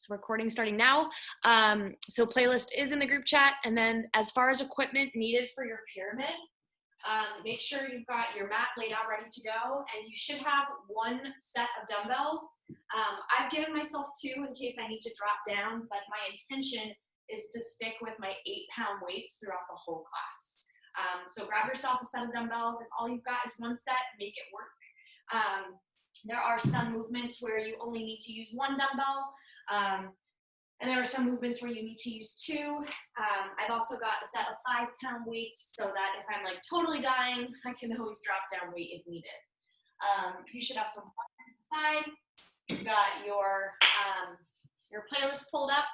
So recording starting now. So playlist is in the group chat. And then as far as equipment needed for your pyramid, make sure you've got your mat laid out ready to go, and you should have one set of dumbbells. I've given myself 2 in case I need to drop down, but my intention is to stick with my 8-pound weights throughout the whole class. So grab yourself a set of dumbbells. If all you've got is one set, make it work. There are some movements where you only need to use 1 dumbbell, and there are some movements where you need to use 2. I've also got a set of 5-pound weights so that if I'm like totally dying, I can always drop down weight if needed. You should have some blocks to the side. You've got your playlist pulled up,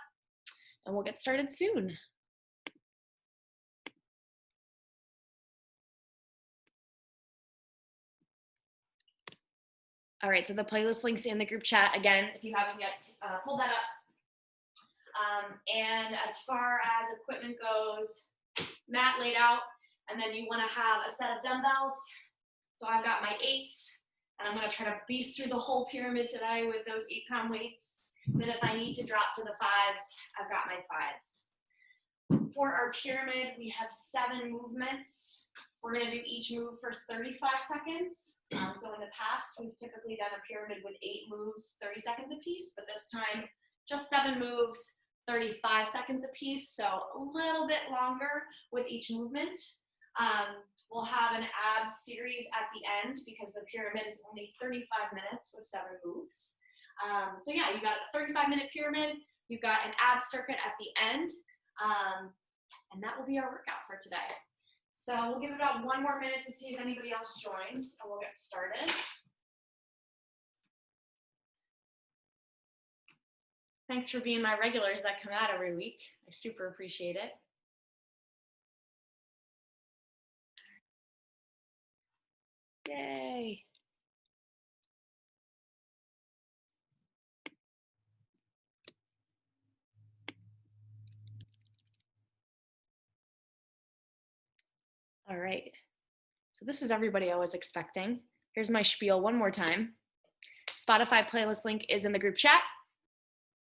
and we'll get started soon. All right, so the playlist link's in the group chat. Again, if you haven't yet pulled that up. And as far as equipment goes, mat laid out, and then you wanna have a set of dumbbells. So I've got my 8s, and I'm gonna try to beast through the whole pyramid today with those 8-pound weights. Then if I need to drop to the 5s, I've got my 5s. For our pyramid, we have 7 movements. We're gonna do each move for 35 seconds. So in the past, we've typically done a pyramid with 8 moves, 30 seconds a piece, but this time, just 7 moves, 35 seconds a piece, so a little bit longer with each movement. We'll have an abs series at the end because the pyramid is only 35 minutes with 7 moves. So yeah, you got a 35-minute pyramid, you've got an abs circuit at the end, and that will be our workout for today. So we'll give it about 1 more minute to see if anybody else joins, and we'll get started. Thanks for being my regulars that come out every week. I super appreciate it. Yay. All right. So this is everybody I was expecting. Here's my spiel one more time. Spotify playlist link is in the group chat.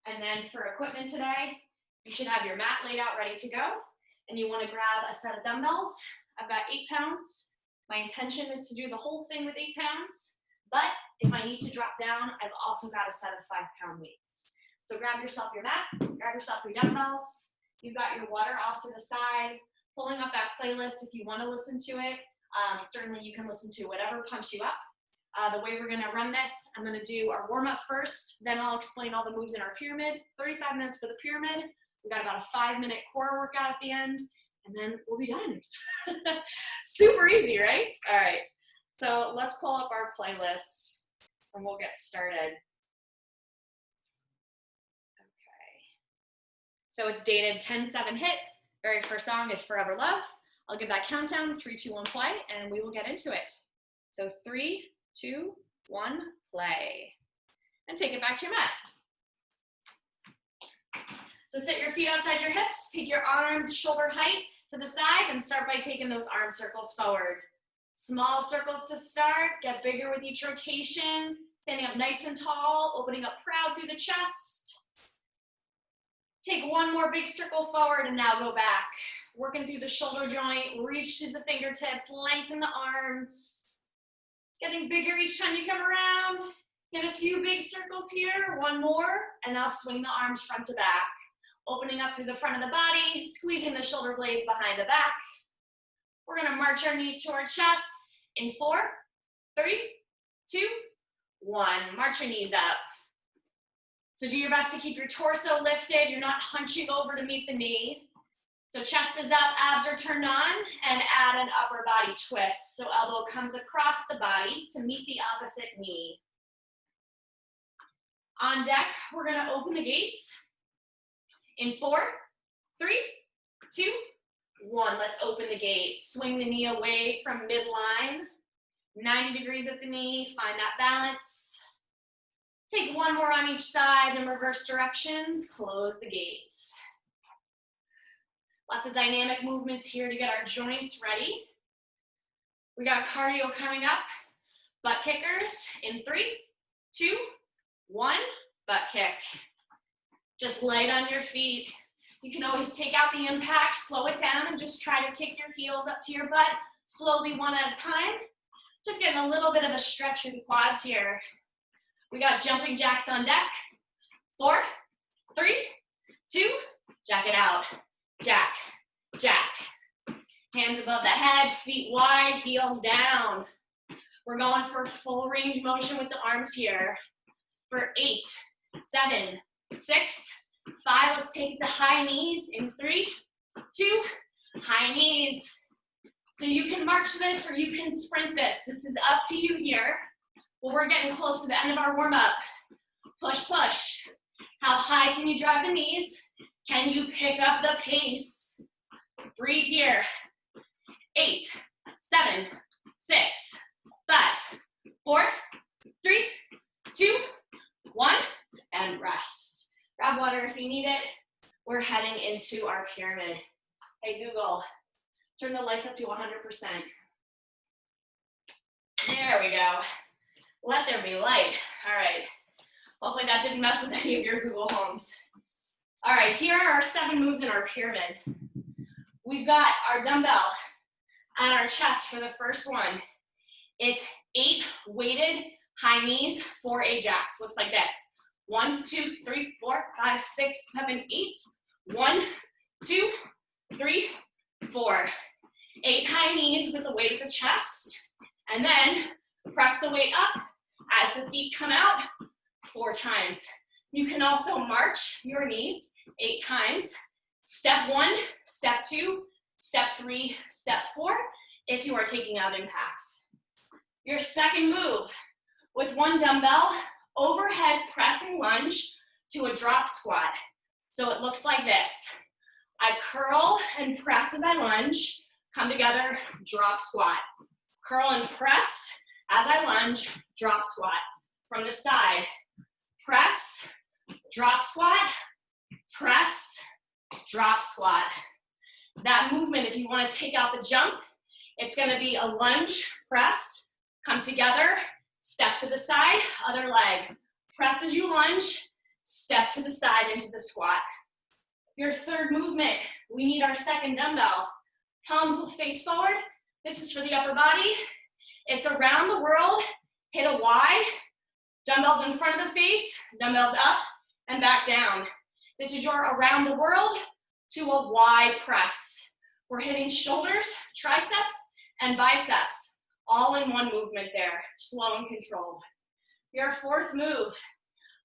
And then for equipment today, you should have your mat laid out ready to go. And you want to grab a set of dumbbells. I've got 8 pounds. My intention is to do the whole thing with 8 pounds. But if I need to drop down, I've also got a set of 5-pound weights. So grab yourself your mat, grab yourself your dumbbells. You've got your water off to the side. Pulling up that playlist if you want to listen to it. Certainly you can listen to whatever pumps you up. The way we're gonna run this, I'm gonna do our warm-up first, then I'll explain all the moves in our pyramid. 35 minutes for the pyramid. We've got about a 5-minute core workout at the end, and then we'll be done. Super easy, right? All right, so let's pull up our playlist and we'll get started. Okay, so it's dated 10/7 hit. Very first song is Forever Love. I'll give that countdown, 3, 2, 1, play, and we will get into it. So 3, 2, 1, play. And take it back to your mat. So sit your feet outside your hips, take your arms shoulder height to the side, and start by taking those arm circles forward. Small circles to start, get bigger with each rotation, standing up nice and tall, opening up proud through the chest. Take 1 more big circle forward and now go back. Working through the shoulder joint, reach through the fingertips, lengthen the arms. It's getting bigger each time you come around. Get a few big circles here, 1 more, and now swing the arms front to back. Opening up through the front of the body, squeezing the shoulder blades behind the back. We're gonna march our knees to our chest in 4, 3, 2, 1. March your knees up. So do your best to keep your torso lifted. You're not hunching over to meet the knee. So chest is up, abs are turned on, and add an upper body twist. So elbow comes across the body to meet the opposite knee. On deck, we're gonna open the gates. In 4, 3, 2, 1. Let's open the gates. Swing the knee away from midline. 90 degrees at the knee, find that balance. Take 1 more on each side, then reverse directions, close the gates. Lots of dynamic movements here to get our joints ready. We got cardio coming up. Butt kickers in 3, 2, 1, butt kick. Just light on your feet. You can always take out the impact, slow it down, and just try to kick your heels up to your butt, slowly one at a time. Just getting a little bit of a stretch through the quads here. We got jumping jacks on deck. 4, 3, 2, jack it out. Jack, jack. Hands above the head, feet wide, heels down. We're going for full range motion with the arms here. For 8, 7, 6, 5, let's take it to high knees in 3, 2, high knees. So you can march this or you can sprint this. This is up to you here. Well, we're getting close to the end of our warm-up. Push, push. How high can you drive the knees? Can you pick up the pace? Breathe here. 8, 7, 6, 5, 4, 3, 2, 1, and rest. Grab water if you need it. We're heading into our pyramid. Hey, Google, turn the lights up to 100%. There we go. Let there be light. All right. Hopefully that didn't mess with any of your Google Homes. All right, here are our 7 moves in our pyramid. We've got our dumbbell at our chest for the first one. It's 8 weighted high knees, 4 Ajax. Looks like this. 1, 2, 3, 4, 5, 6, 7, 8. 1, 2, 3, 4. 8 high knees with the weight of the chest. And then press the weight up as the feet come out 4 times. You can also march your knees 8 times. Step 1, step 2, step 3, step 4, if you are taking out impacts. Your second move, with 1 dumbbell, overhead press and lunge to a drop squat. So it looks like this. I curl and press as I lunge, come together, drop squat. Curl and press as I lunge, drop squat. From the side, press, drop squat, press, drop squat. That movement, if you want to take out the jump, it's going to be a lunge, press, come together, step to the side, other leg. Press as you lunge, step to the side into the squat. Your third movement, we need our second dumbbell. Palms will face forward. This is for the upper body. It's around the world, hit a Y. Dumbbells in front of the face, dumbbells up and back down. This is your around the world to a Y press. We're hitting shoulders, triceps, and biceps, all in one movement there, slow and controlled. Your fourth move,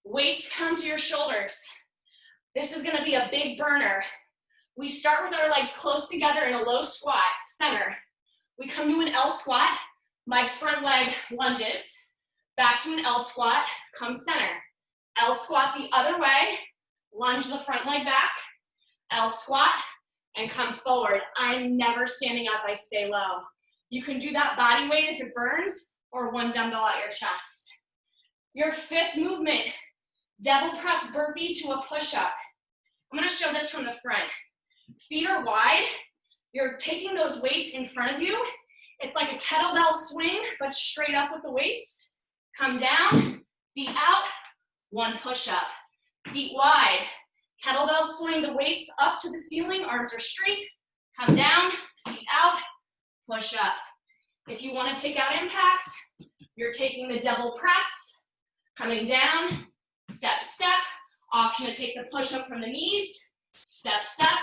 weights come to your shoulders. This is gonna be a big burner. We start with our legs close together in a low squat, center. We come to an L squat, my front leg lunges, back to an L squat, come center. L squat the other way, lunge the front leg back, L squat, and come forward. I'm never standing up, I stay low. You can do that body weight if it burns, or 1 dumbbell at your chest. Your fifth movement, devil press burpee to a push-up. I'm gonna show this from the front. Feet are wide, you're taking those weights in front of you. It's like a kettlebell swing, but straight up with the weights. Come down, feet out, 1 push-up. Feet wide, kettlebell swing the weights up to the ceiling, arms are straight, come down, feet out, push up. If you want to take out impacts, you're taking the devil press, coming down, step, step, option to take the push-up from the knees, step, step,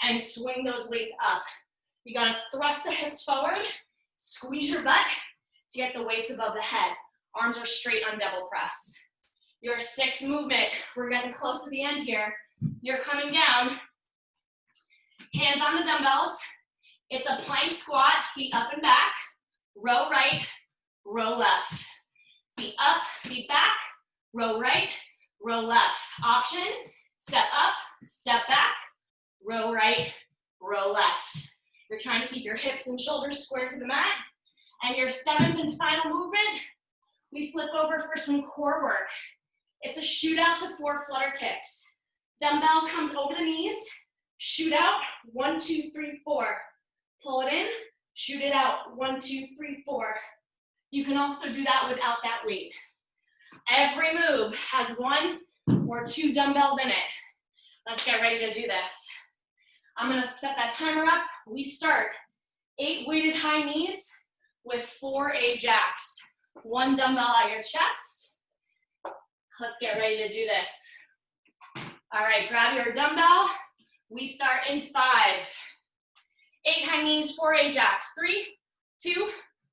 and swing those weights up. You gotta thrust the hips forward, squeeze your butt to get the weights above the head. Arms are straight on devil press. Your sixth movement, we're getting close to the end here. You're coming down, hands on the dumbbells. It's a plank squat, feet up and back, row right, row left. Feet up, feet back, row right, row left. Option, step up, step back, row right, row left. You're trying to keep your hips and shoulders square to the mat. And your seventh and final movement, we flip over for some core work. It's a shoot out to 4 flutter kicks. Dumbbell comes over the knees, shoot out, 1, 2, 3, 4. Pull it in, shoot it out, 1, 2, 3, 4. You can also do that without that weight. Every move has 1 or 2 dumbbells in it. Let's get ready to do this. I'm gonna set that timer up. We start 8 weighted high knees with 4 Ajax. 1 dumbbell at your chest. Let's get ready to do this. All right, grab your dumbbell. We start in 5. 8 high knees, 4 Ajax. 3, 2,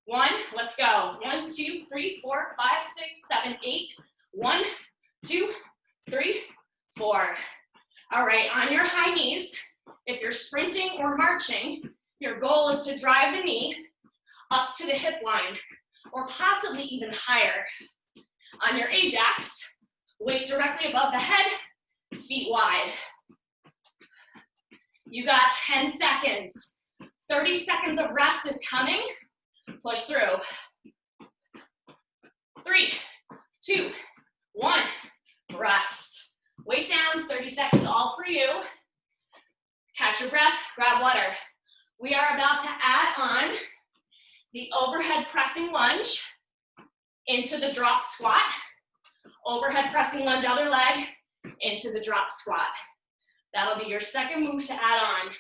1, let's go. 1, 2, 3, 4, 5, 6, 7, 8. 1, 2, 3, 4. All right, on your high knees, if you're sprinting or marching, your goal is to drive the knee up to the hip line, or possibly even higher. On your Ajax, weight directly above the head, feet wide. You got 10 seconds. 30 seconds of rest is coming. Push through. 3, 2, 1, rest. Weight down, 30 seconds, all for you. Catch your breath, grab water. We are about to add on the overhead pressing lunge into the drop squat. Overhead pressing lunge, other leg, into the drop squat. That'll be your second move to add on.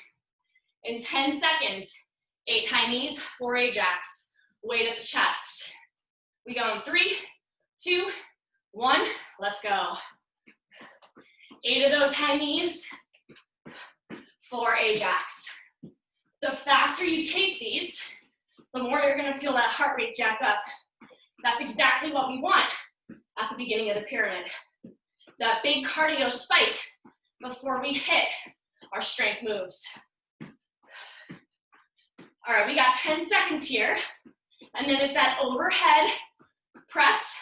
In 10 seconds, 8 high knees, 4 Ajax. Weight at the chest. We go in 3, 2, 1, let's go. 8 of those high knees, 4 Ajax. The faster you take these, the more you're gonna feel that heart rate jack up. That's exactly what we want at the beginning of the pyramid. That big cardio spike before we hit our strength moves. All right, we got 10 seconds here. And then it's that overhead press,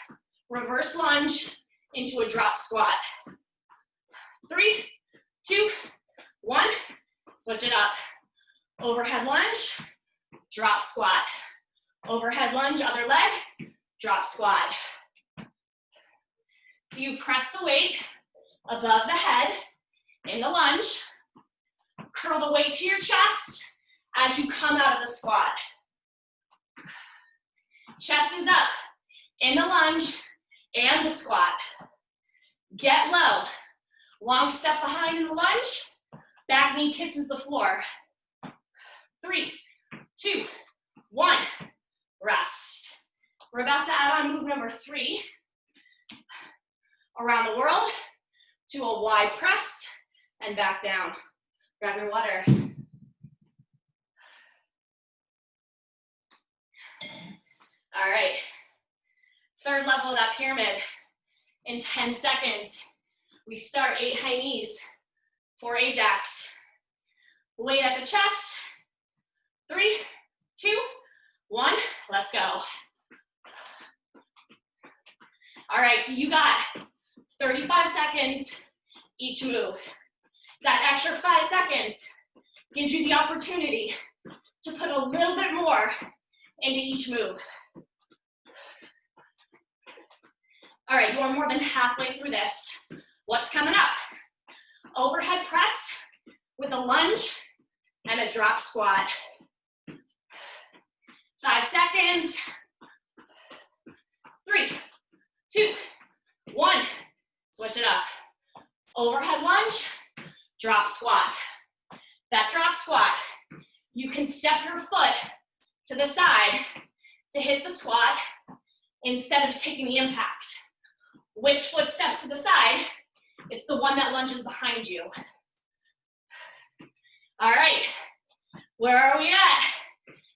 reverse lunge into a drop squat. 3, 2, 1, switch it up. Overhead lunge, drop squat. Overhead lunge, other leg, drop squat. So you press the weight above the head in the lunge. Curl the weight to your chest as you come out of the squat. Chest is up in the lunge and the squat. Get low. Long step behind in the lunge. Back knee kisses the floor. 3, 2, 1, rest. We're about to add on move number 3. Around the world to a wide press and back down. Grab your water. All right, third level of that pyramid. In 10 seconds, we start 8 high knees, 4 Ajax. Weight at the chest. 3, 2, 1, let's go. All right, so you got 35 seconds each move. That extra 5 seconds gives you the opportunity to put a little bit more into each move. All right, you are more than halfway through this. What's coming up? Overhead press with a lunge and a drop squat. 5 seconds. 3, 2, 1. Switch it up. Overhead lunge, drop squat. That drop squat, you can step your foot to the side to hit the squat instead of taking the impact. Which foot steps to the side? It's the one that lunges behind you. All right, where are we at?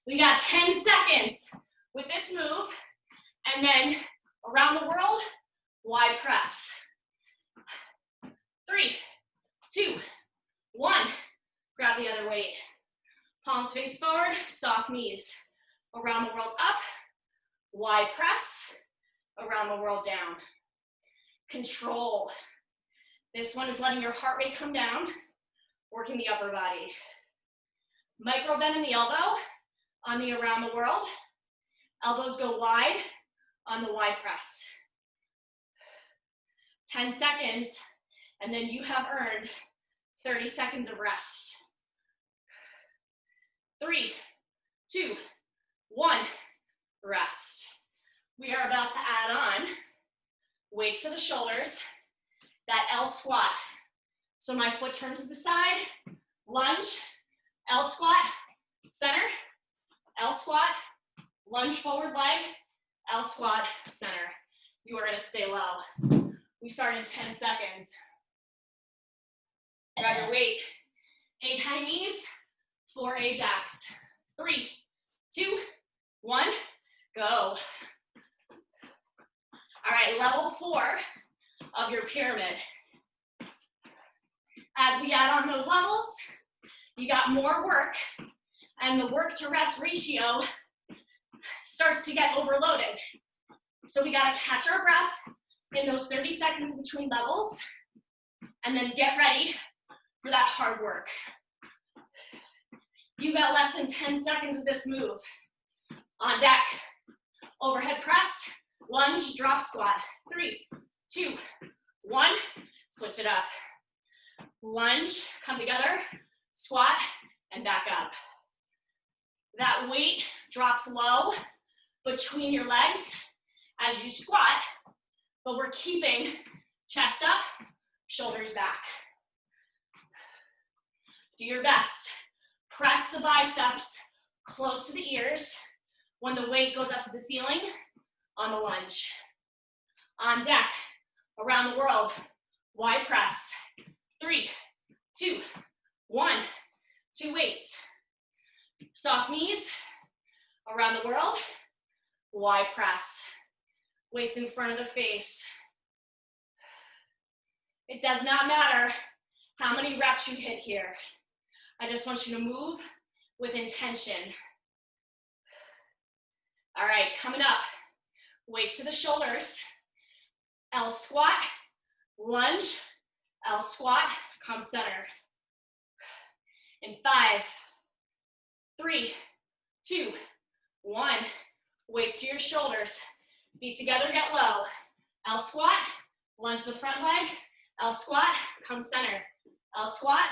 We got 10 seconds with this move, and then around the world, wide press. 3, 2, 1, grab the other weight. Palms face forward, soft knees. Around the world up, wide press, around the world down. Control. This one is letting your heart rate come down, working the upper body. Micro bend in the elbow on the around the world. Elbows go wide on the wide press. 10 seconds, and then you have earned 30 seconds of rest. 3, 2, 1, rest. We are about to add on weights to the shoulders, that L squat. So my foot turns to the side, lunge, L squat, center, L squat, lunge forward leg, L squat, center. You are gonna stay low. We start in 10 seconds. Grab your weight. 8 high knees, 4 Ajax. 3, 2, 1, go. All right, level 4 of your pyramid. As we add on those levels, you got more work, and the work to rest ratio starts to get overloaded. So we gotta catch our breath in those 30 seconds between levels, and then get ready for that hard work. You got less than 10 seconds of this move. On deck, overhead press, lunge, drop squat. 3, 2, 1, switch it up. Lunge, come together, squat, and back up. That weight drops low between your legs as you squat, but we're keeping chest up, shoulders back. Do your best. Press the biceps close to the ears when the weight goes up to the ceiling on the lunge. On deck, around the world, wide press. 3, 2, 1, 2 weights. Soft knees, around the world, wide press. Weights in front of the face. It does not matter how many reps you hit here. I just want you to move with intention. All right, coming up, weights to the shoulders, L squat, lunge, L squat, come center. In 5, 3, 2, 1, weights to your shoulders, feet together, get low. L squat, lunge the front leg, L squat, come center. L squat,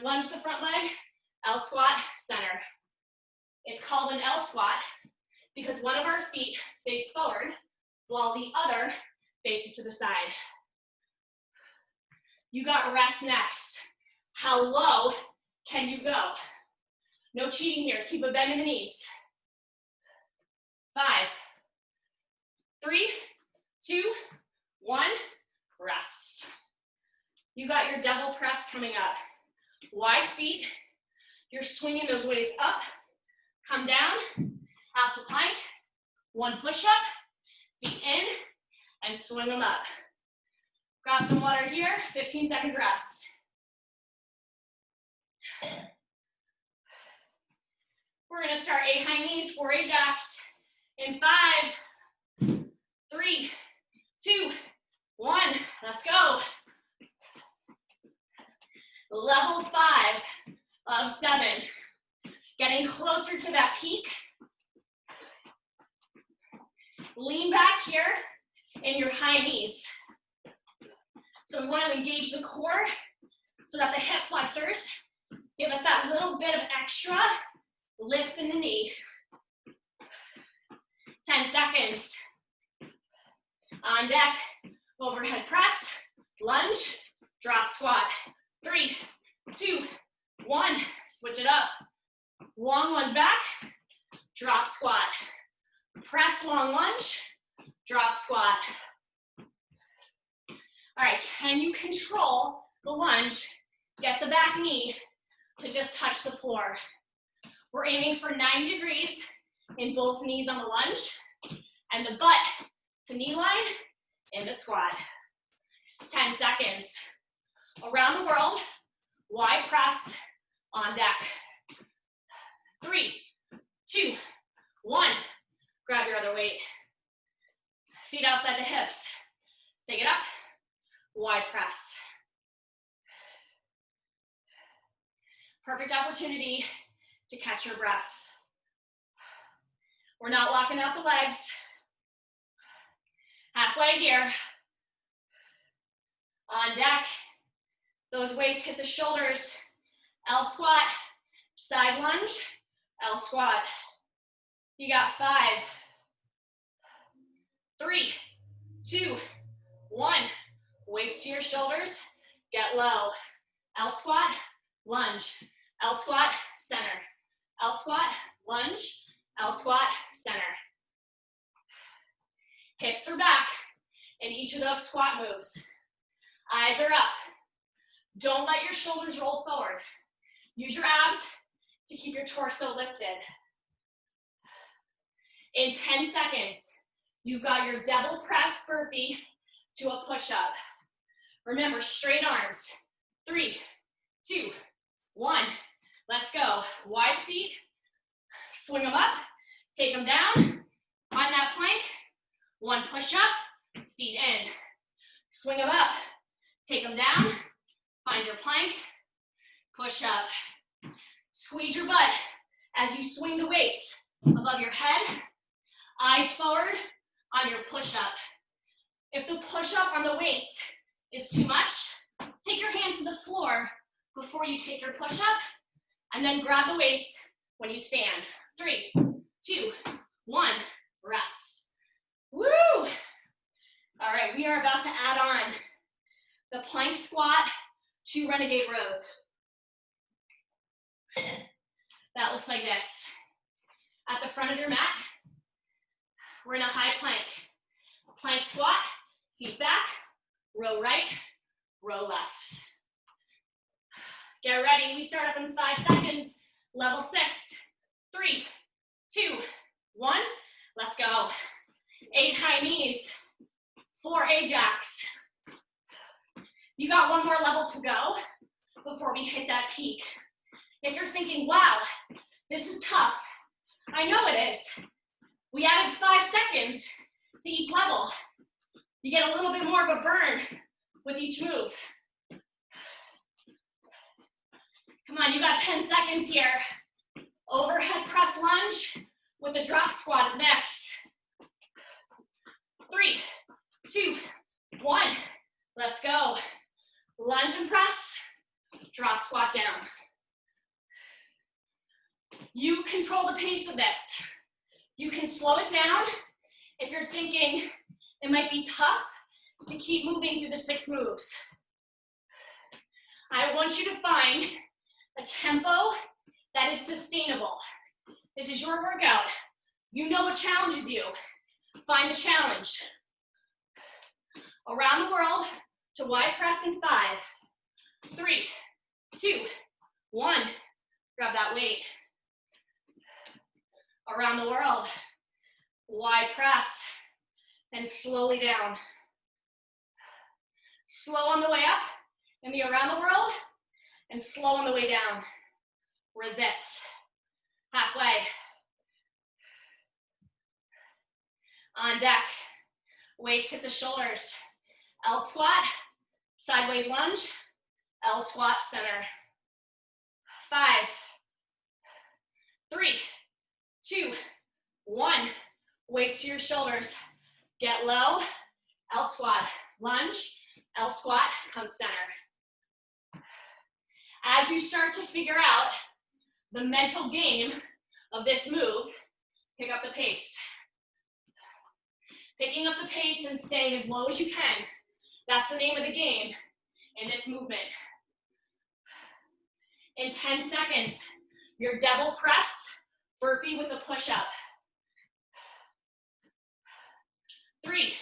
lunge the front leg, L squat, center. It's called an L squat because one of our feet face forward while the other faces to the side. You got rest next. How low can you go? No cheating here. Keep a bend in the knees. 5, 3, 2, 1, rest. You got your devil press coming up. Wide feet. You're swinging those weights up, come down, out to plank. 1 push-up, feet in, and swing them up. Grab some water here, 15 seconds rest. We're gonna start 8 high knees, 4 Ajax. In 5, 3, 2, 1, let's go. Level 5 of 7. Getting closer to that peak. Lean back here in your high knees. So we want to engage the core so that the hip flexors give us that little bit of extra lift in the knee. 10 seconds. On deck, overhead press, lunge, drop squat. 3, 2, 1, switch it up. Long lunge back, drop squat. Press long lunge, drop squat. All right, can you control the lunge? Get the back knee to just touch the floor. We're aiming for 90 degrees in both knees on the lunge and the butt to knee line in the squat. 10 seconds. Around the world, wide press on deck. 3, 2, 1. Grab your other weight. Feet outside the hips. Take it up. Wide press. Perfect opportunity to catch your breath. We're not locking out the legs. Halfway here. On deck. Those weights hit the shoulders. L squat, side lunge, L squat. You got 5, 3, 2, 1. Weights to your shoulders. get low. L squat, lunge. L squat, center. L squat, lunge. L squat, center. Hips are back in each of those squat moves. Eyes are up. Don't let your shoulders roll forward. Use your abs to keep your torso lifted. In 10 seconds, you've got your double press burpee to a push-up. Remember, straight arms. 3, 2, 1. Let's go. Wide feet. Swing them up. Take them down. Find that plank. One push-up. Feet in. Swing them up. Take them down. Find your plank. Push up. Squeeze your butt as you swing the weights above your head. Eyes forward on your push-up. If the push-up on the weights is too much, take your hands to the floor before you take your push-up, and then grab the weights when you stand. 3, 2, 1, rest. Woo! All right, we are about to add on the plank squat, 2 renegade rows. That looks like this. At the front of your mat, we're in a high plank. Plank squat, feet back, row right, row left. Get ready, we start up in 5 seconds. Level 6, 3, 2, 1, let's go. 8 high knees, 4 Ajax. You got one more level to go before we hit that peak. If you're thinking, wow, this is tough, I know it is. We added 5 seconds to each level. You get a little bit more of a burn with each move. Come on, you got 10 seconds here. Overhead press lunge with the drop squat is next. 3, 2, 1, let's go. Lunge and press, drop squat down. You control the pace of this. You can slow it down if you're thinking it might be tough to keep moving through the 6 moves. I want you to find a tempo that is sustainable. This is your workout. You know what challenges you. Find the challenge. Around the world to wide press in 5, 3, 2, 1. Grab that weight. Around the world, wide press, and slowly down. Slow on the way up in the around the world, and slow on the way down. Resist. Halfway. On deck. Weights hit the shoulders. L squat, sideways lunge, L squat, center. 5, 3, 2, 1. Weights to your shoulders. Get low, L squat, lunge, L squat, come center. As you start to figure out the mental game of this move, pick up the pace. Picking up the pace and staying as low as you can. That's the name of the game in this movement. In 10 seconds, your double press, burpee with a push-up. 3,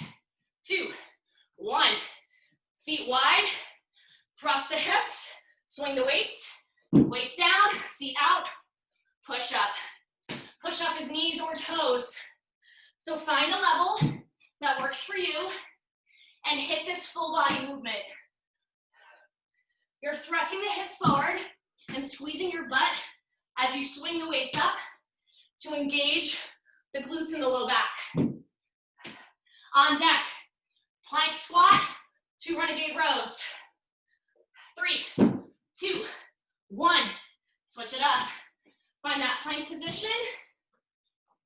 2, 1. Feet wide, thrust the hips, swing the weights, weights down, feet out, push up. Push up is knees or toes. So find a level that works for you and hit this full body movement. You're thrusting the hips forward and squeezing your butt as you swing the weights up to engage the glutes in the low back. On deck, plank squat, 2 renegade rows. 3, 2, 1. Switch it up. Find that plank position.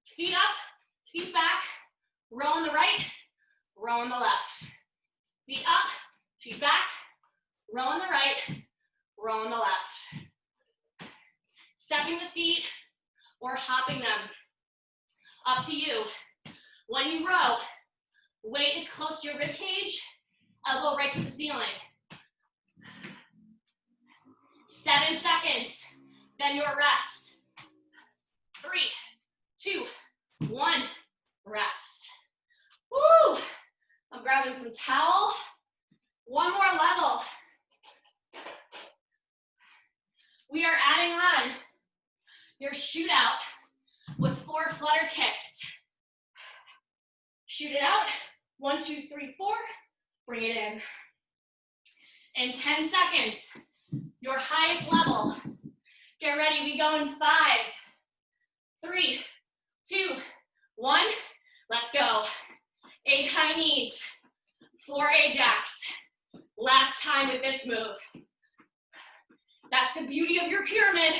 Feet up, feet back. Row on the right, row on the left. Feet up, feet back. Row on the right, row on the left. Stepping the feet or hopping them. Up to you. When you row, weight is close to your rib cage, elbow right to the ceiling. then your rest. 3, 2, 1, rest. Woo! I'm grabbing some towel. One more level. We are adding on your shootout with 4 flutter kicks. Shoot it out. 1, 2, 3, 4. Bring it in. In 10 seconds, your highest level. Get ready. We go in 5, 3, 2, 1. Let's go. 8 high knees, 4 Ajax. Last time with this move. That's the beauty of your pyramid.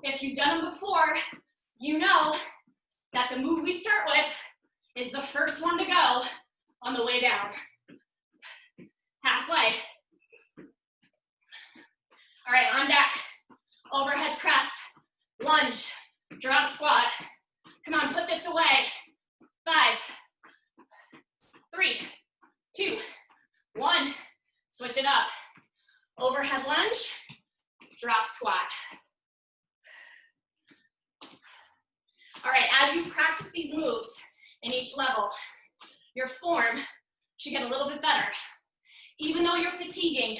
If you've done them before, you know that the move we start with is the first one to go on the way down. Halfway. All right, on deck. Overhead press, lunge, drop squat. Come on, put this away. 5, 3, 2, 1. Switch it up. Overhead lunge, drop squat. All right, as you practice these moves in each level, your form should get a little bit better. Even though you're fatiguing,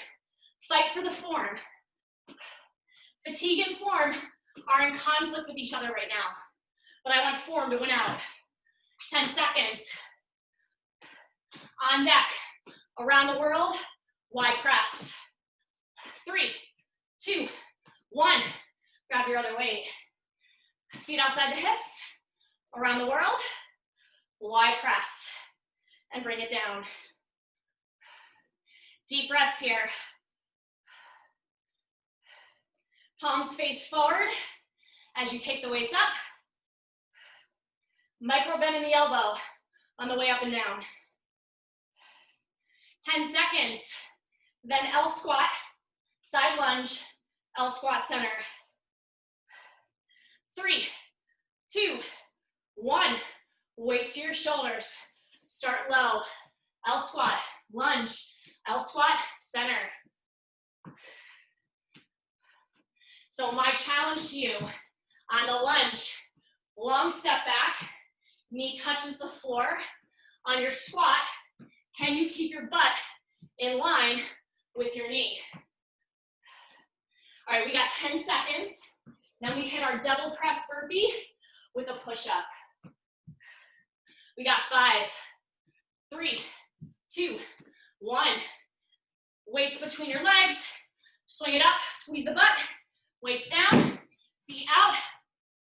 fight for the form. Fatigue and form are in conflict with each other right now, but I want form to win out. 10 seconds. On deck, around the world, wide press. 3, 2, 1. Grab your other weight. Feet outside the hips, around the world, wide press, and bring it down. Deep breaths here. Palms face forward as you take the weights up. Micro bend in the elbow on the way up and down. 10 seconds. Then L squat, side lunge, L squat center. 3, 2, 1. Weights to your shoulders. Start low. L squat, lunge, L squat, center. So my challenge to you on the lunge, long step back, knee touches the floor. On your squat, can you keep your butt in line with your knee? All right, we got 10 seconds. Then we hit our double press burpee with a push-up. We got 5, 3, 2, 1. Weights between your legs. Swing it up, squeeze the butt. Weights down, feet out.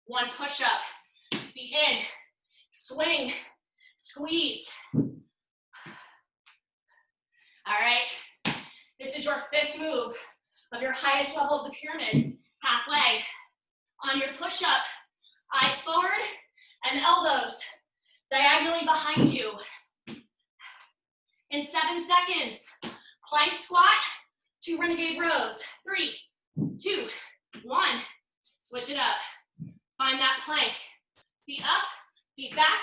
1 push-up. Feet in, swing, squeeze. All right, this is your 5th move of your highest level of the pyramid, halfway. On your push-up, eyes forward and elbows diagonally behind you. In 7 seconds, plank squat, 2 renegade rows. 3, 2, 1. Switch it up. Find that plank. Feet up, feet back.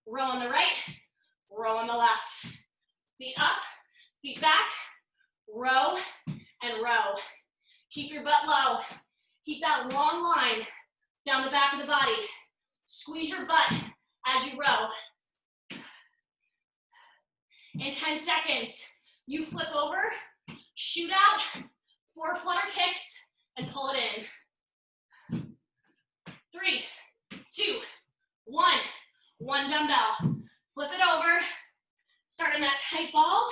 Row on the right, row on the left. Feet up, feet back, row and row. Keep your butt low. Keep that long line down the back of the body. Squeeze your butt as you row. In 10 seconds, you flip over, shoot out, 4 flutter kicks, and pull it in. 3, 2, 1. 1 dumbbell. Flip it over. Start in that tight ball.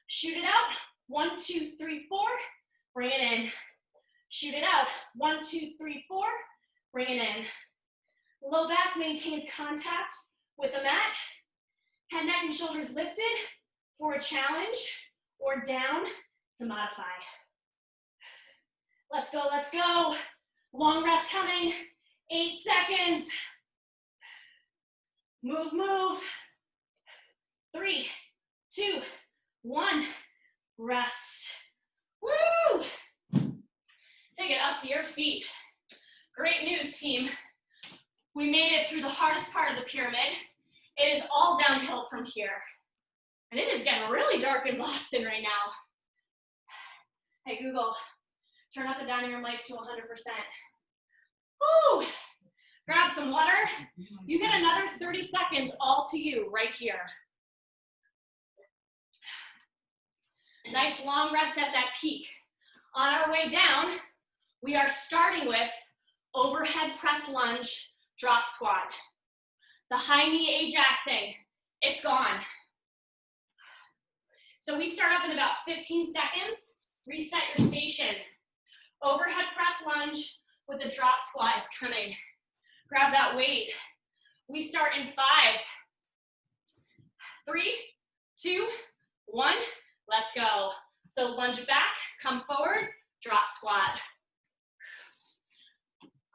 Shoot it out. 1, 2, 3, 4. Bring it in. Shoot it out. 1, 2, 3, 4. Bring it in. Low back maintains contact with the mat. Head, neck, and shoulders lifted for a challenge or down to modify. Let's go, let's go. Long rest coming. 8 seconds. Move, move. 3, 2, 1. Rest. Woo! Take it up to your feet. Great news, team. We made it through the hardest part of the pyramid. It is all downhill from here. And it is getting really dark in Boston right now. Hey, Google, turn up the dining room lights to 100%. Woo! Grab some water. You get another 30 seconds all to you right here. Nice long rest at that peak. On our way down, we are starting with overhead press lunge, drop squat. The high knee Ajax thing, it's gone. So we start up in about 15 seconds. Reset your station. Overhead press lunge with the drop squat is coming. Grab that weight. We start in 5, 3, 2, 1. Let's go. So lunge it back, come forward, drop squat.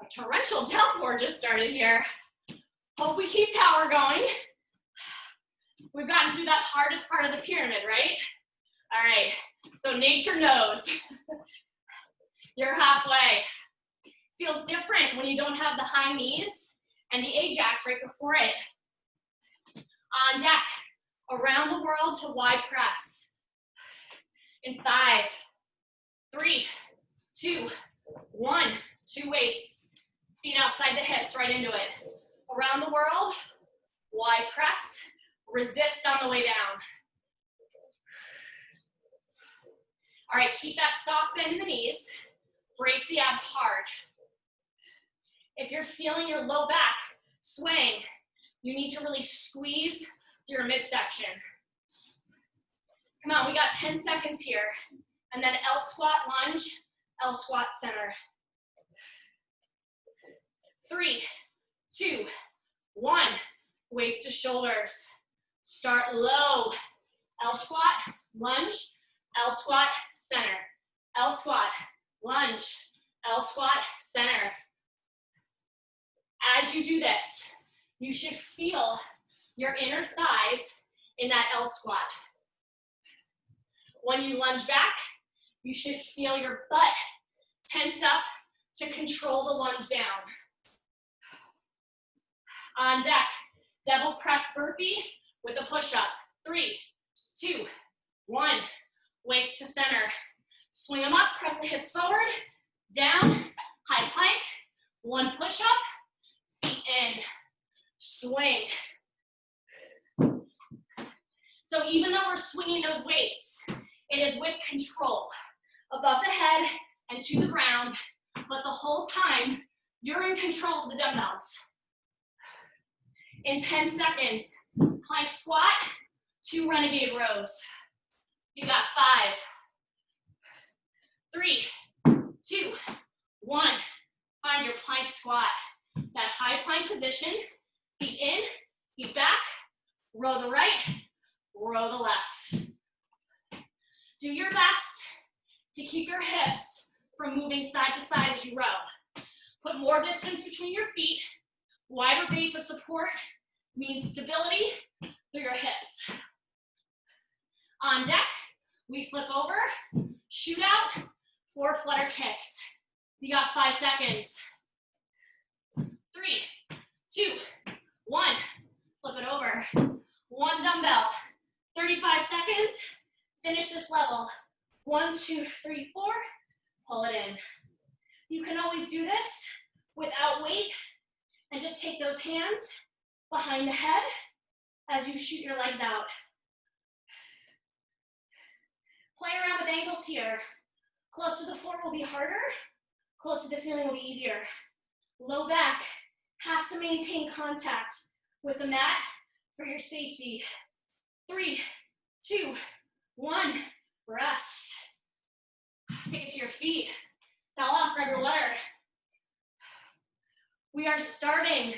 A torrential downpour just started here. Hope we keep power going. We've gotten through that hardest part of the pyramid, right? All right, so nature knows. You're halfway. Feels different when you don't have the high knees and the Ajax right before it. On deck, around the world to wide press. In 5, 3, 2, 1. 2 weights. Feet outside the hips, right into it. Around the world, wide press. Resist on the way down. All right, keep that soft bend in the knees. Brace the abs hard. If you're feeling your low back swaying, you need to really squeeze your midsection. Come on, we got 10 seconds here. And then L squat lunge, L squat center. 3, 2, 1. Weights to shoulders. Start low. L squat, lunge, L squat, center. L squat, lunge, L squat, center. As you do this, you should feel your inner thighs in that L squat. When you lunge back, you should feel your butt tense up to control the lunge down. On deck, devil press burpee with a push-up. 3, 2, 1. Weights to center. Swing them up, press the hips forward, down, high plank, 1 push-up, feet in, swing. So even though we're swinging those weights, it is with control, above the head and to the ground, but the whole time, you're in control of the dumbbells. In 10 seconds, plank squat, 2 renegade rows. You got 5, 3, 2, 1. Find your plank squat. That high plank position, feet in, feet back, row the right, row the left. Do your best to keep your hips from moving side to side as you row. Put more distance between your feet. Wider base of support means stability through your hips. On deck, we flip over, shoot out, 4 flutter kicks. You got 5 seconds. 3, 2, 1. Flip it over. 1 dumbbell. 35 seconds. Finish this level. 1, 2, 3, 4. Pull it in. You can always do this without weight and just take those hands behind the head as you shoot your legs out. Play around with ankles here. Close to the floor will be harder. Close to the ceiling will be easier. Low back has to maintain contact with the mat for your safety. 3, 2, 1. Rest. Take it to your feet. Towel off, grab your water. We are starting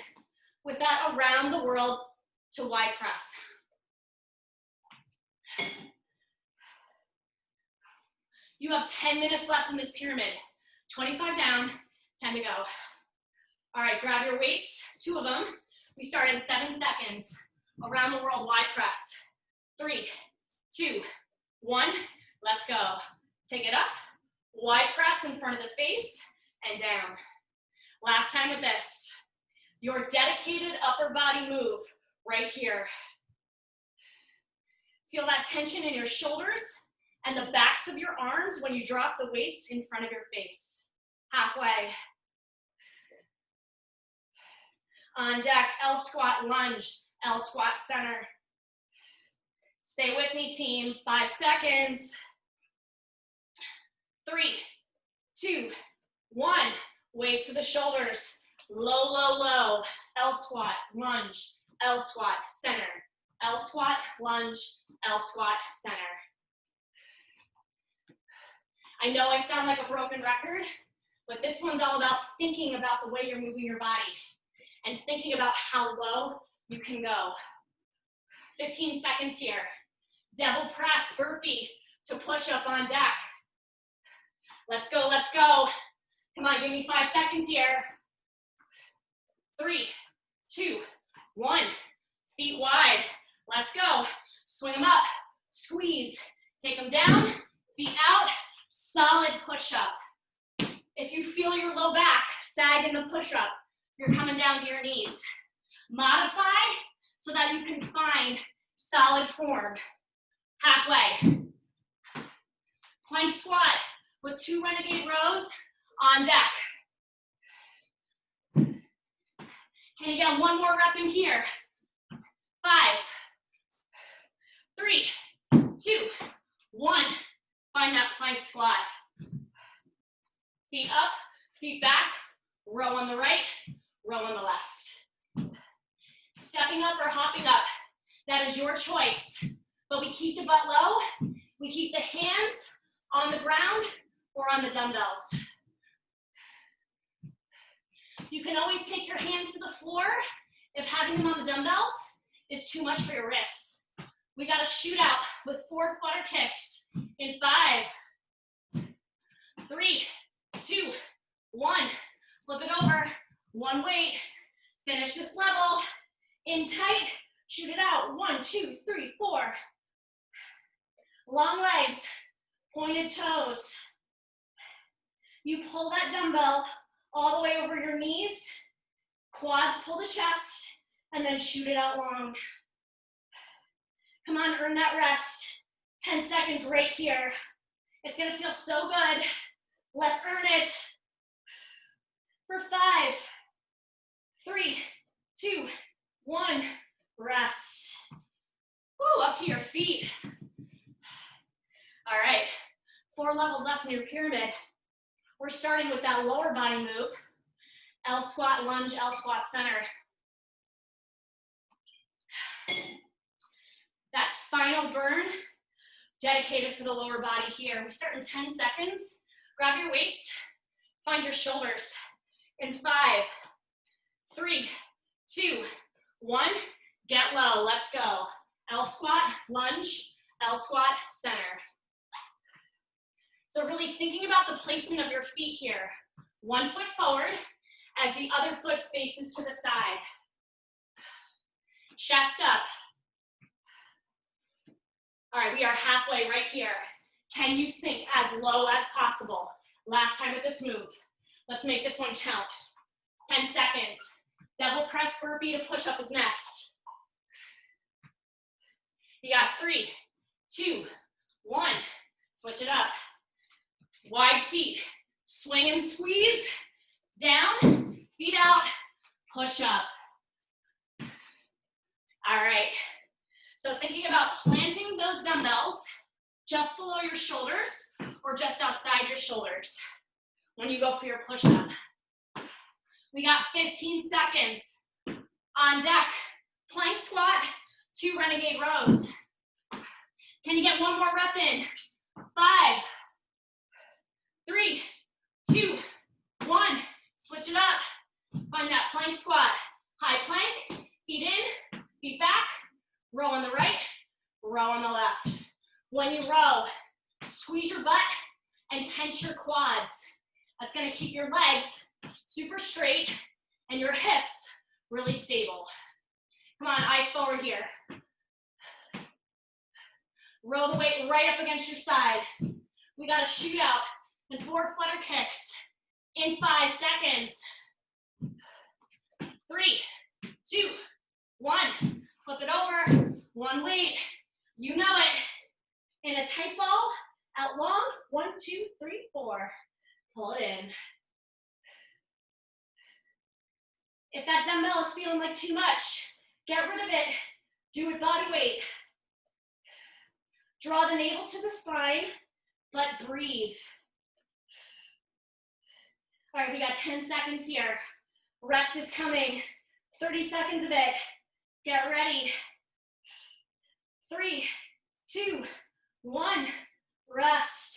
with that around the world to wide press. You have 10 minutes left in this pyramid. 25 down, 10 to go. All right, grab your weights, 2 of them. We start in 7 seconds. Around the world wide press. 3, 2, 1. Let's go. Take it up. Wide press in front of the face and down. Last time with this. Your dedicated upper body move right here. Feel that tension in your shoulders and the backs of your arms when you drop the weights in front of your face. Halfway. On deck, L squat, lunge, L squat, center. Stay with me, team. 5 seconds. 3, 2, 1. Weights to the shoulders. Low, low, low. L squat, lunge, L squat, center. L squat, lunge, L squat, center. I know I sound like a broken record, but this one's all about thinking about the way you're moving your body and thinking about how low you can go. 15 seconds here. Devil press, burpee to push up on deck. Let's go, let's go. Come on, give me 5 seconds here. 3, 2, 1. Feet wide. Let's go. Swing them up, squeeze. Take them down, feet out. Solid push-up. If you feel your low back sag in the push-up, you're coming down to your knees. Modify so that you can find solid form. Halfway. Plank squat with 2 renegade rows on deck. Can you get one more rep in here? 5, 3, 2, 1. Find that plank squat. Feet up, feet back, row on the right, row on the left. Stepping up or hopping up, that is your choice. But we keep the butt low, we keep the hands on the ground or on the dumbbells. You can always take your hands to the floor if having them on the dumbbells is too much for your wrists. We got a shootout with 4 flutter kicks in 5, 3, 2, 1. Flip it over, 1 weight. Finish this level. In tight, shoot it out. 1, 2, 3, 4. Long legs, pointed toes. You pull that dumbbell all the way over your knees. Quads pull the chest, and then shoot it out long. Come on, earn that rest. 10 seconds right here. It's gonna feel so good. Let's earn it. For 5, 3, 2, 1, rest. Woo, up to your feet. All right, 4 levels left in your pyramid. We're starting with that lower body move. L squat, lunge, L squat, center. That final burn, dedicated for the lower body here. We start in 10 seconds. Grab your weights, find your shoulders. In 5, 3, 2, 1, get low, let's go. L squat, lunge, L squat, center. So really thinking about the placement of your feet here. 1 foot forward as the other foot faces to the side. Chest up. All right, we are halfway right here. Can you sink as low as possible? Last time with this move. Let's make this one count. 10 seconds. Double press burpee to push up is next. You got 3, 2, 1. Switch it up. Wide feet. Swing and squeeze. Down, feet out, push up. All right. So thinking about planting those dumbbells just below your shoulders or just outside your shoulders when you go for your push-up. We got 15 seconds. On deck, plank squat, 2 renegade rows. Can you get one more rep in? 5, 3, 2, 1. Switch it up. Find that plank squat. High plank, feet in, feet back. Row on the right, row on the left. When you row, squeeze your butt and tense your quads. That's gonna keep your legs super straight and your hips really stable. Come on, eyes forward here. Row the weight right up against your side. We got a shootout and 4 flutter kicks in 5 seconds. 3, 2, 1. Flip it over, 1 weight. You know it. In a tight ball, out long, 1, 2, 3, 4. Pull it in. If that dumbbell is feeling like too much, get rid of it. Do it body weight. Draw the navel to the spine, but breathe. All right, we got 10 seconds here. Rest is coming. 30 seconds of it. Get ready. 3, 2, 1, rest.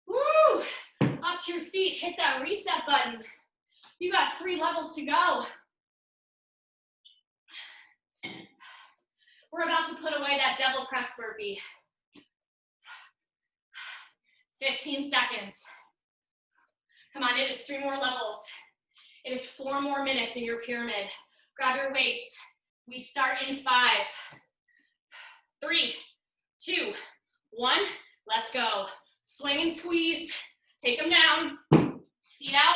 Woo! Up to your feet, hit that reset button. You got 3 levels to go. We're about to put away that double press burpee. 15 seconds. Come on, it is 3 more levels. It is 4 more minutes in your pyramid. Grab your weights. We start in 5, 3, 2, 1. Let's go. Swing and squeeze. Take them down. Feet out.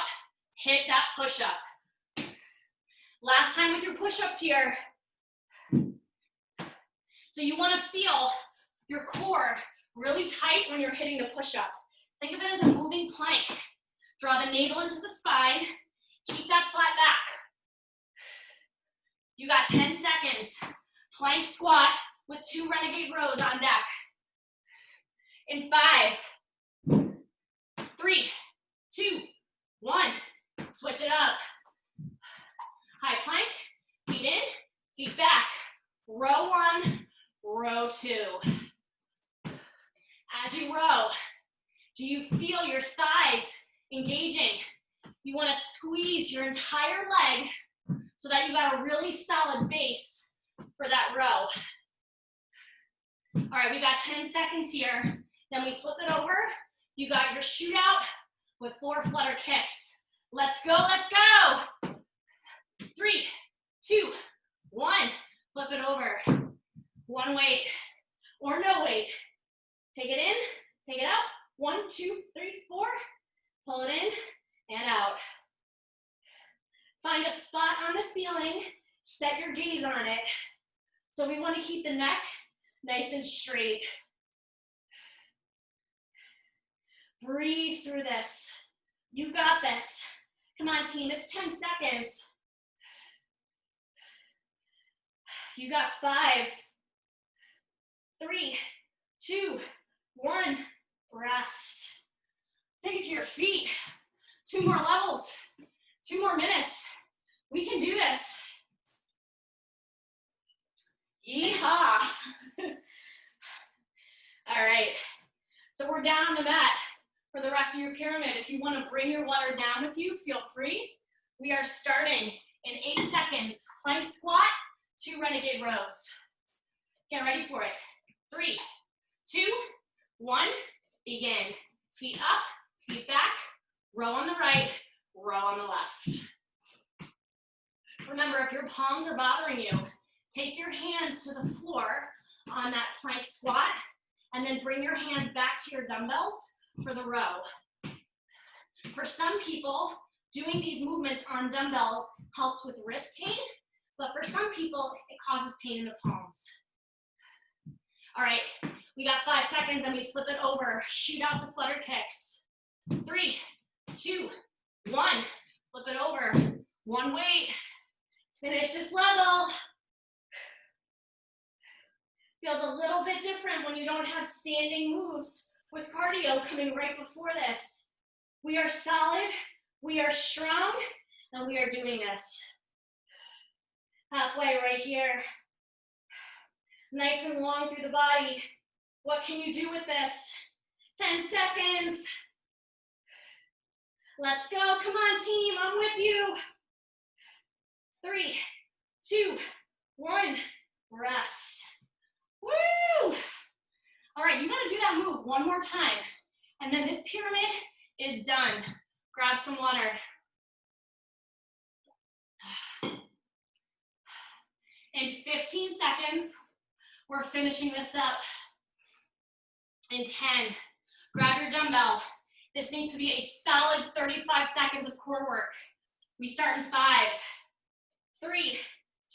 Hit that push-up. Last time with your push-ups here. So you want to feel your core really tight when you're hitting the push-up. Think of it as a moving plank. Draw the navel into the spine. Keep that flat back. You got 10 seconds. Plank squat with 2 renegade rows on deck. In 5, 3, 2, 1. Switch it up. High plank, feet in, feet back. Row 1, row 2. As you row, do you feel your thighs engaging? You want to squeeze your entire leg so that you got a really solid base for that row. All right, we got 10 seconds here. Then we flip it over. You got your shootout with 4 flutter kicks. Let's go, let's go. 3, 2, 1. Flip it over. 1 weight or no weight. Take it in, take it out. 1, 2, 3, 4. Pull it in and out. Find a spot on the ceiling. Set your gaze on it. So we want to keep the neck nice and straight. Breathe through this. You got this. Come on, team, it's 10 seconds. You got 5, 3, 2, 1, rest. Take it to your feet. 2 more levels, 2 more minutes. We can do this. Yeehaw. All right, so we're down on the mat for the rest of your pyramid. If you want to bring your water down with you, feel free. We are starting in 8 seconds. Plank squat, 2 renegade rows. Get ready for it. 3, 2, 1, begin. Feet up, feet back, row on the right, row on the left. Remember, if your palms are bothering you, take your hands to the floor on that plank squat, and then bring your hands back to your dumbbells for the row. For some people, doing these movements on dumbbells helps with wrist pain, but for some people, it causes pain in the palms. All right, we got 5 seconds, and we flip it over. Shoot out to flutter kicks. 3, 2, 1. Flip it over. 1 weight. Finish this level. Feels a little bit different when you don't have standing moves with cardio coming right before this. We are solid, we are strong, and we are doing this. Halfway right here. Nice and long through the body. What can you do with this? 10 seconds. Let's go, come on team, I'm with you. 3, 2, 1, rest. Woo! All right, you want to do that move one more time, and then this pyramid is done. Grab some water. In 15 seconds, we're finishing this up. In 10, grab your dumbbell. This needs to be a solid 35 seconds of core work. We start in 5, 3,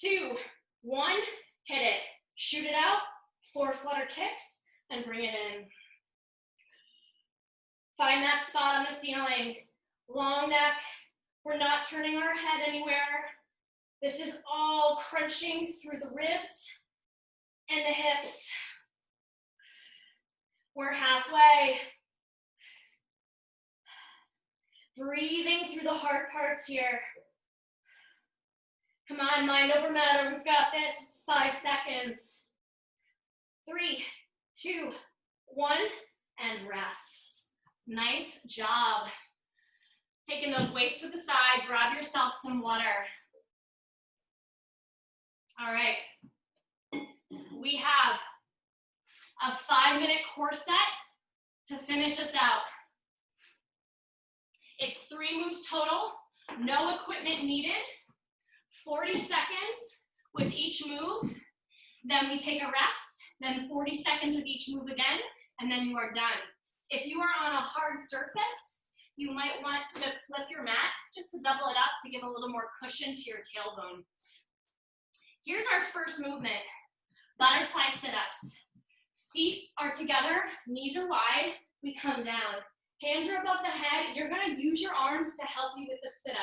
2, 1, hit it. Shoot it out, 4 flutter kicks, and bring it in. Find that spot on the ceiling. Long neck. We're not turning our head anywhere. This is all crunching through the ribs and the hips. We're halfway. Breathing through the hard parts here. Come on, mind over matter. We've got this. It's 5 seconds. 3, 2, 1, and rest. Nice job. Taking those weights to the side, grab yourself some water. All right. We have a 5-minute core set to finish us out. It's 3 moves total, no equipment needed, 40 seconds with each move, then we take a rest, then 40 seconds with each move again, and then you are done. If you are on a hard surface, you might want to flip your mat just to double it up to give a little more cushion to your tailbone. Here's our first movement, butterfly sit-ups. Feet are together, knees are wide, we come down. Hands are above the head. You're gonna use your arms to help you with the sit-up.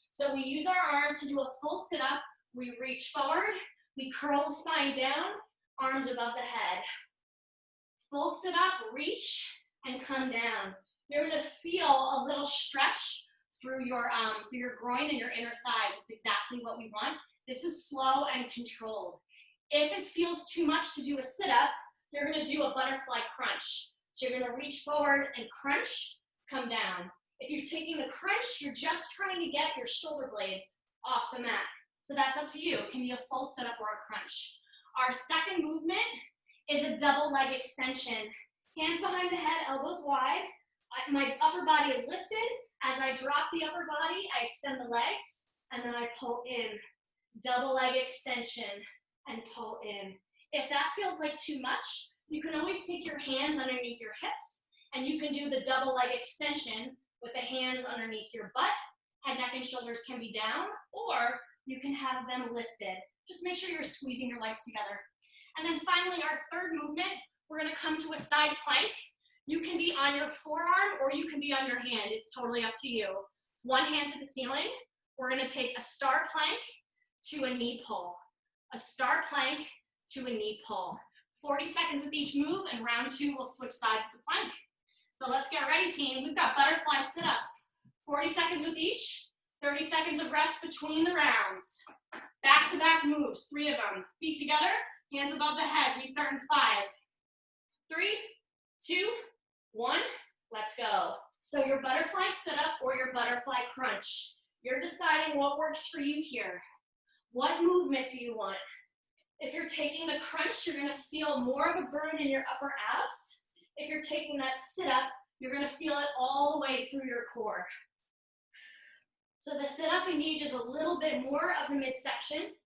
So we use our arms to do a full sit-up. We reach forward, we curl the spine down, arms above the head. Full sit-up, reach, and come down. You're gonna feel a little stretch through your groin and your inner thighs. It's exactly what we want. This is slow and controlled. If it feels too much to do a sit-up, you're gonna do a butterfly crunch. So you're gonna reach forward and crunch, come down. If you're taking the crunch, you're just trying to get your shoulder blades off the mat. So that's up to you. It can be a full sit-up or a crunch. Our second movement is a double leg extension. Hands behind the head, elbows wide. My upper body is lifted. As I drop the upper body, I extend the legs, and then I pull in. Double leg extension and pull in. If that feels like too much, you can always take your hands underneath your hips, and you can do the double leg extension with the hands underneath your butt. Head, neck, and shoulders can be down, or you can have them lifted. Just make sure you're squeezing your legs together. And then finally, our third movement, we're gonna come to a side plank. You can be on your forearm, or you can be on your hand. It's totally up to you. One hand to the ceiling. We're gonna take a star plank to a knee pull. A star plank to a knee pull. 40 seconds with each move, and round 2, we'll switch sides of the plank. So let's get ready, team. We've got butterfly sit-ups. 40 seconds with each, 30 seconds of rest between the rounds. Back-to-back moves, 3 of them. Feet together, hands above the head. We start in 5, 3, 2, 1, let's go. So your butterfly sit-up or your butterfly crunch. You're deciding what works for you here. What movement do you want? If you're taking the crunch, you're gonna feel more of a burn in your upper abs. If you're taking that sit-up, you're gonna feel it all the way through your core. So the sit-up engages a little bit more of the midsection.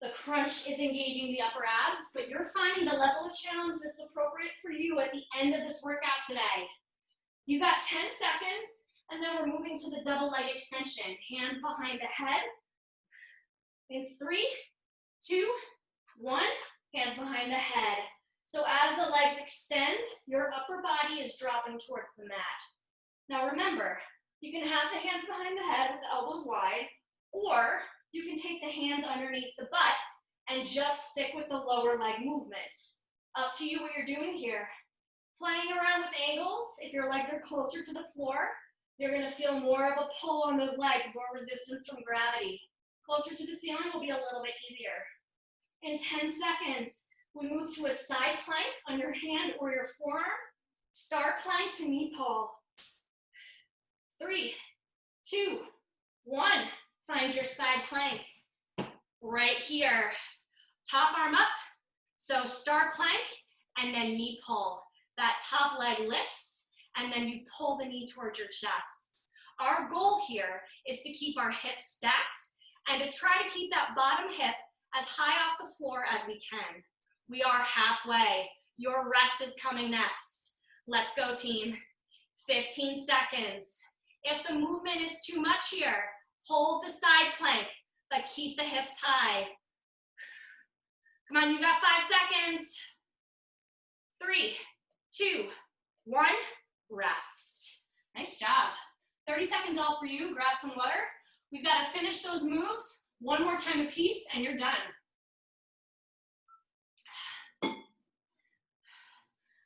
The crunch is engaging the upper abs, but you're finding the level of challenge that's appropriate for you at the end of this workout today. You got 10 seconds, and then we're moving to the double leg extension. Hands behind the head. In 3, 2, 1, hands behind the head. So as the legs extend, your upper body is dropping towards the mat. Now remember, you can have the hands behind the head with the elbows wide, or you can take the hands underneath the butt and just stick with the lower leg movement. Up to you what you're doing here. Playing around with angles, if your legs are closer to the floor, you're gonna feel more of a pull on those legs, more resistance from gravity. Closer to the ceiling will be a little bit easier. In 10 seconds, we move to a side plank on your hand or your forearm. Star plank to knee pull. 3, 2, 1. Find your side plank right here. Top arm up. So star plank and then knee pull. That top leg lifts and then you pull the knee towards your chest. Our goal here is to keep our hips stacked and to try to keep that bottom hip as high off the floor as we can. We are halfway. Your rest is coming next. Let's go, team. 15 seconds. If the movement is too much here, hold the side plank, but keep the hips high. Come on, you got 5 seconds. 3, 2, 1, rest. Nice job. 30 seconds all for you. Grab some water. We've got to finish those moves One more time a piece and you're done.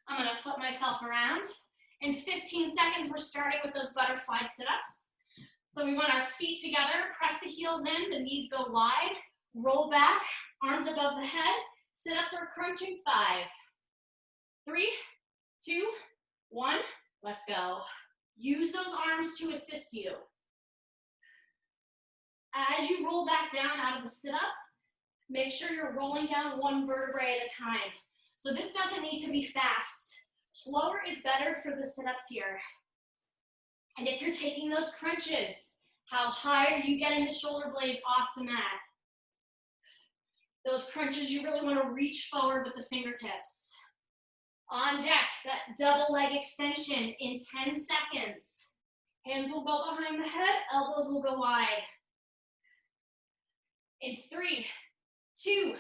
I'm gonna flip myself around. In 15 seconds, we're starting with those butterfly sit-ups. So we want our feet together, press the heels in, the knees go wide, roll back, arms above the head, sit-ups or crunching. 5, 3, 2, 1, let's go. Use those arms to assist you. As you roll back down out of the sit-up, make sure you're rolling down one vertebrae at a time. So this doesn't need to be fast. Slower is better for the sit-ups here. And if you're taking those crunches, how high are you getting the shoulder blades off the mat? Those crunches, you really want to reach forward with the fingertips. On deck, that double leg extension in 10 seconds. Hands will go behind the head, elbows will go wide. In 3, 2,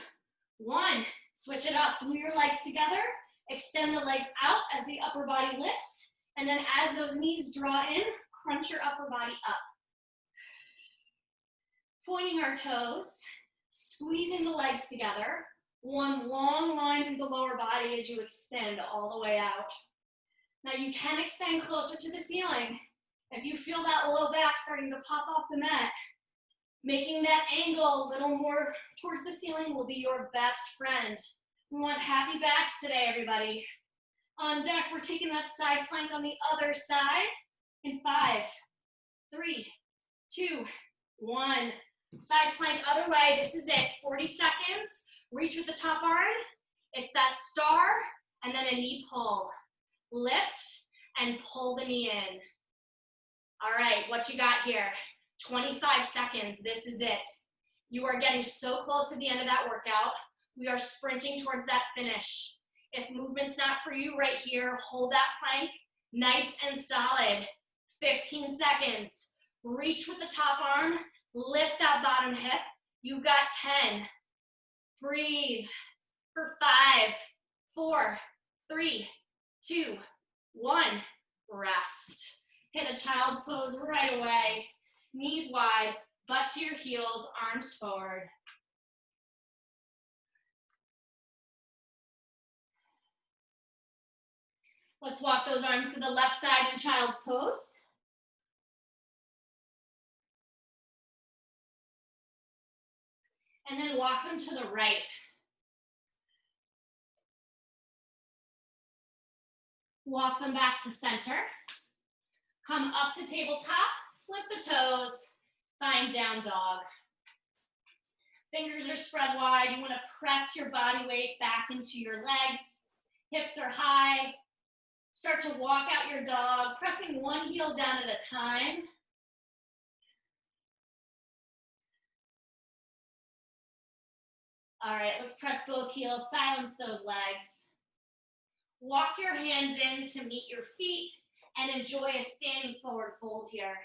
1, switch it up. Glue your legs together, extend the legs out as the upper body lifts, and then as those knees draw in, crunch your upper body up. Pointing our toes, squeezing the legs together, one long line through the lower body as you extend all the way out. Now you can extend closer to the ceiling. If you feel that low back starting to pop off the mat, making that angle a little more towards the ceiling will be your best friend. We want happy backs today, everybody. On deck, we're taking that side plank on the other side. In 5, 3, 2, 1. Side plank other way. This is it. 40 seconds. Reach with the top arm. It's that star and then a knee pull. Lift and pull the knee in. All right, what you got here? 25 seconds. This is it. You are getting so close to the end of that workout. We are sprinting towards that finish. If movement's not for you right here, hold that plank nice and solid. 15 seconds. Reach with the top arm. Lift that bottom hip. You got 10. Breathe for 5, 4, 3, 2, 1. Rest. Hit a child's pose right away. Knees wide, butt to your heels, arms forward. Let's walk those arms to the left side in child's pose. And then walk them to the right. Walk them back to center. Come up to tabletop, flip the toes, find down dog. Fingers are spread wide. You want to press your body weight back into your legs. Hips are high. Start to walk out your dog, pressing one heel down at a time. All right, let's press both heels, silence those legs. Walk your hands in to meet your feet and enjoy a standing forward fold here.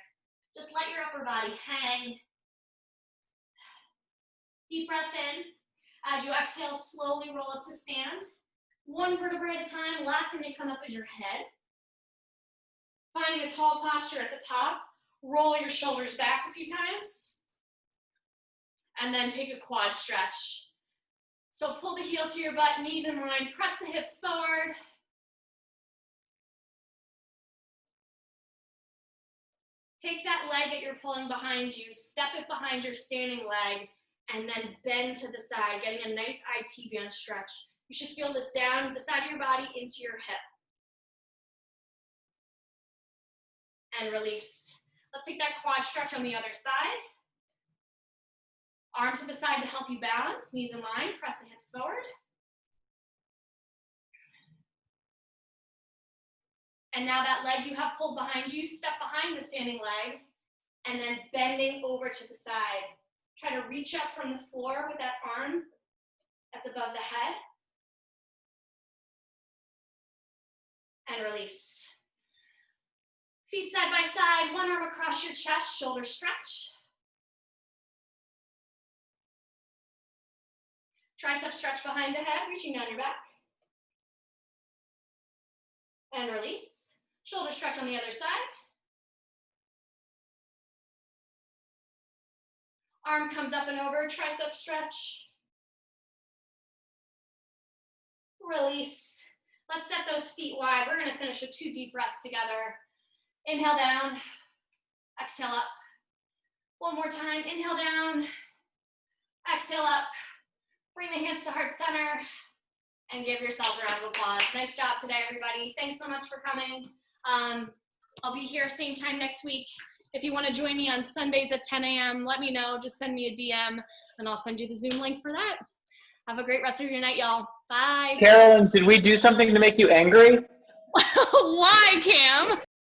Just let your upper body hang. Deep breath in. As you exhale, slowly roll up to stand. One vertebrae at a time. Last thing to come up is your head. Finding a tall posture at the top. Roll your shoulders back a few times. And then take a quad stretch. So pull the heel to your butt, knees in line, press the hips forward. Take that leg that you're pulling behind you, step it behind your standing leg, and then bend to the side, getting a nice IT band stretch. You should feel this down the side of your body into your hip. And release. Let's take that quad stretch on the other side. Arm to the side to help you balance, knees in line, press the hips forward. And now that leg you have pulled behind you, step behind the standing leg, and then bending over to the side. Try to reach up from the floor with that arm that's above the head. And release. Feet side by side, one arm across your chest, shoulder stretch. Tricep stretch behind the head, reaching down your back. And release. Shoulder stretch on the other side. Arm comes up and over, tricep stretch. Release. Let's set those feet wide. We're gonna finish with 2 deep breaths together. Inhale down, exhale up. One more time, inhale down, exhale up. Bring the hands to heart center and give yourselves a round of applause. Nice job today, everybody. Thanks so much for coming. I'll be here same time next week. If you want to join me on Sundays at 10 a.m., let me know. Just send me a DM and I'll send you the Zoom link for that. Have a great rest of your night, y'all. Bye. Carolyn, did we do something to make you angry? Why, Cam?